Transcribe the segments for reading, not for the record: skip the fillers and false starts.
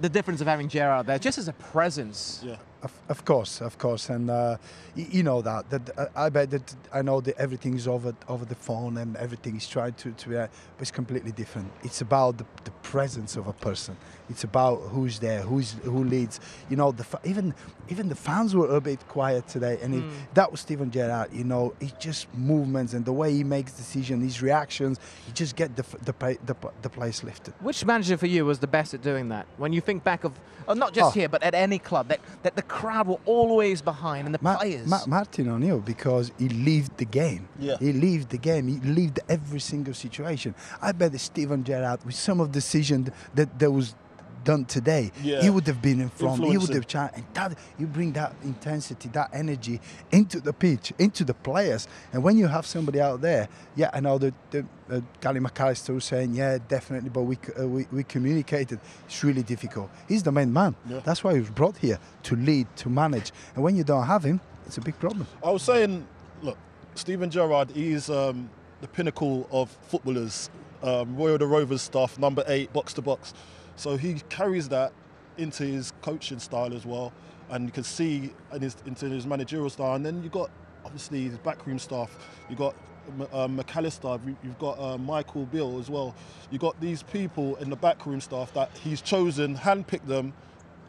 the difference of having Gerrard there, just as a presence. Yeah. Of course, and you know that I bet that I know that everything is over the phone and everything is tried to but it's completely different. It's about the presence of a person. It's about who's there, who leads. You know, even the fans were a bit quiet today, and if that was Steven Gerrard. You know, it's just movements and the way he makes decisions, his reactions. You just get the place lifted. Which manager for you was the best at doing that? When you think back of, not just here, but at any club, that the crowd were always behind and the players. Martin O'Neill, because he lived the game. Yeah. He lived the game. He lived every single situation. I bet that Steven Gerrard, with some of the decisions that was done today, he would have been in front. He would have tried, and that you bring that intensity, that energy into the pitch, into the players. And when you have somebody out there, I know that Gary McAllister was saying, yeah, definitely, but we communicated. It's really difficult. He's the main man. Yeah. That's why he was brought here, to lead, to manage. And when you don't have him, it's a big problem. I was saying, look, Steven Gerrard, he's the pinnacle of footballers. Royal the Rovers staff, number 8, box to box. So he carries that into his coaching style as well, and you can see into his managerial style. And then you got obviously his backroom staff. You got McAllister. You've got Michael Beale as well. You got these people in the backroom staff that he's chosen, handpicked them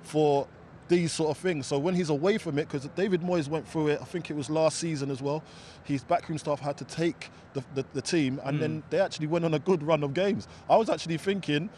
for these sort of things. So when he's away from it, because David Moyes went through it, I think it was last season as well. His backroom staff had to take the team, and then they actually went on a good run of games. I was actually thinking,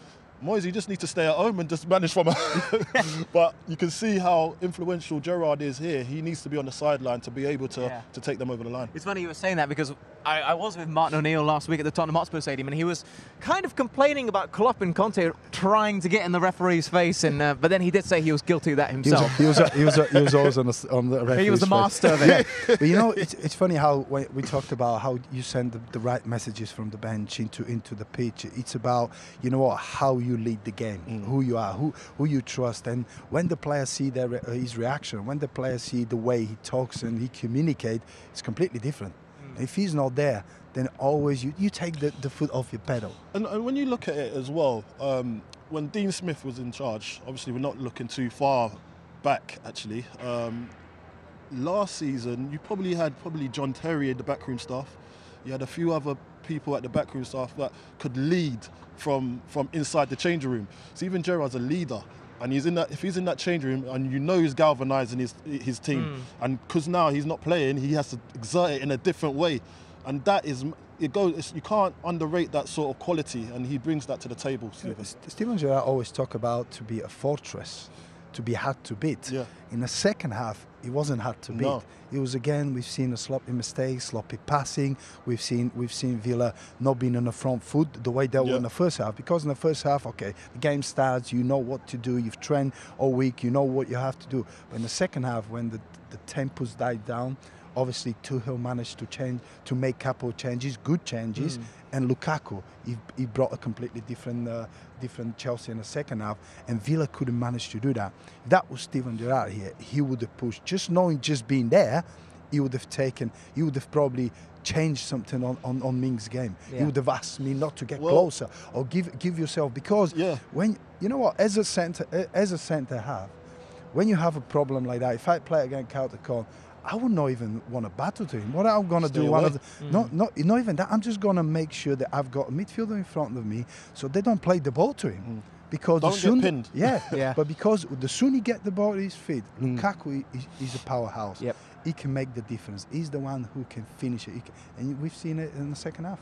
Moyes, you just need to stay at home and just manage from home. But you can see how influential Gerrard is here. He needs to be on the sideline to be able to take them over the line. It's funny you were saying that, because I was with Martin O'Neill last week at the Tottenham Hotspur Stadium, and he was kind of complaining about Klopp and Conte trying to get in the referee's face, and but then he did say he was guilty of that himself. He was always on the referee's face. He was the master of it. But you know, it's funny how when we talked about how you send the right messages from the bench into the pitch. It's about, you know what, how you lead the game, who you are, who you trust, and when the players see his reaction, when the players see the way he talks and he communicates, it's completely different. If he's not there, then always you take the foot off your pedal. And when you look at it as well, when Dean Smith was in charge, obviously we're not looking too far back actually. Last season, you probably had John Terry in the backroom staff. You had a few other people at the backroom staff that could lead from inside the changing room. Steven Gerrard's a leader. And if he's in that change room, and you know he's galvanising his team, and because now he's not playing, he has to exert it in a different way, and that is you can't underrate that sort of quality, and he brings that to the table. Steven Gerrard always talk about to be a fortress, to be hard to beat. Yeah. In the second half, it wasn't hard to beat. No. It was, again, we've seen a sloppy mistake, sloppy passing. We've seen Villa not being on the front foot the way they were in the first half. Because in the first half, okay, the game starts, you know what to do, you've trained all week, you know what you have to do. But in the second half, when the tempos died down, obviously Tuchel managed to make a couple of changes, good changes, and Lukaku, he brought a completely different Chelsea in the second half, and Villa couldn't manage to do that. If that was Steven Gerrard here, he would have pushed. Just being there, he would have probably changed something on Ming's game. He would have asked me not to get closer, or give yourself, because when you know what, as a centre half, when you have a problem like that, if I play against Counter-Con, I would not even want to battle to him. What I'm going to do, not even that, I'm just going to make sure that I've got a midfielder in front of me so they don't play the ball to him. Because don't get pinned. Yeah, but because the sooner he get the ball at his feet, Lukaku is a powerhouse. He can make the difference. He's the one who can finish it. And we've seen it in the second half.